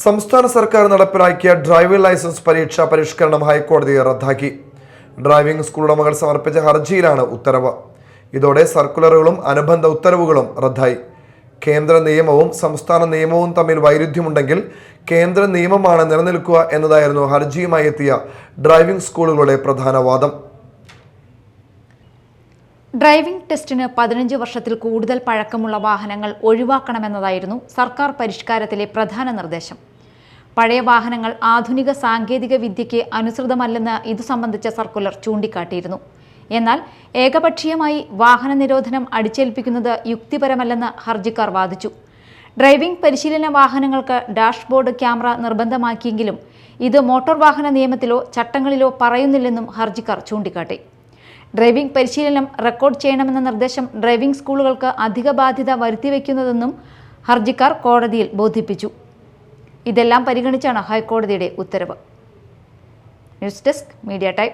സംസ്ഥാന സർക്കാർ നടപ്പിലാക്കിയ ഡ്രൈവിംഗ് ലൈസൻസ് പരീക്ഷാ പരിഷ്കരണം ഹൈക്കോടതി റദ്ദാക്കി. ഡ്രൈവിംഗ് സ്കൂൾ ഉടമകൾ സമർപ്പിച്ച ഹർജിയിലാണ് ഉത്തരവ്. ഇതോടെ സർക്കുലറുകളും അനുബന്ധ ഉത്തരവുകളും റദ്ദായി. കേന്ദ്ര നിയമവും സംസ്ഥാന നിയമവും തമ്മിൽ വൈരുദ്ധ്യമുണ്ടെങ്കിൽ കേന്ദ്ര നിയമമാണ് നിലനിൽക്കുക എന്നതായിരുന്നു ഹർജിയുമായി എത്തിയ ഡ്രൈവിംഗ് സ്കൂളുകളുടെ പ്രധാന വാദം. ഡ്രൈവിംഗ് ടെസ്റ്റിന് 15 വർഷത്തിൽ കൂടുതൽ പഴക്കമുള്ള വാഹനങ്ങൾ ഒഴിവാക്കണമെന്നതായിരുന്നു സർക്കാർ പരിഷ്കാരത്തിലെ പ്രധാന നിർദ്ദേശം. പഴയ വാഹനങ്ങൾ ആധുനിക സാങ്കേതിക വിദ്യയ്ക്ക് അനുസൃതമല്ലെന്ന് ഇതു സംബന്ധിച്ച സർക്കുലർ ചൂണ്ടിക്കാട്ടിയിരുന്നു. എന്നാൽ ഏകപക്ഷീയമായി വാഹന നിരോധനം അടിച്ചേൽപ്പിക്കുന്നത് യുക്തിപരമല്ലെന്ന് ഹർജിക്കാർ വാദിച്ചു. ഡ്രൈവിംഗ് പരിശീലന വാഹനങ്ങൾക്ക് ഡാഷ്ബോർഡ് ക്യാമറ നിർബന്ധമാക്കിയെങ്കിലും ഇത് മോട്ടോർ വാഹന നിയമത്തിലോ ചട്ടങ്ങളിലോ പറയുന്നില്ലെന്നും ഹർജിക്കാർ ചൂണ്ടിക്കാട്ടി. ഡ്രൈവിംഗ് പരിശീലനം റെക്കോർഡ് ചെയ്യണമെന്ന നിർദ്ദേശം ഡ്രൈവിംഗ് സ്കൂളുകൾക്ക് അധിക ബാധ്യത വരുത്തിവെക്കുന്നതെന്നും ഹർജിക്കാർ കോടതിയിൽ ബോധിപ്പിച്ചു. ഇതെല്ലാം പരിഗണിച്ചാണ് ഹൈക്കോടതിയുടെ ഉത്തരവ്. News desk, media time.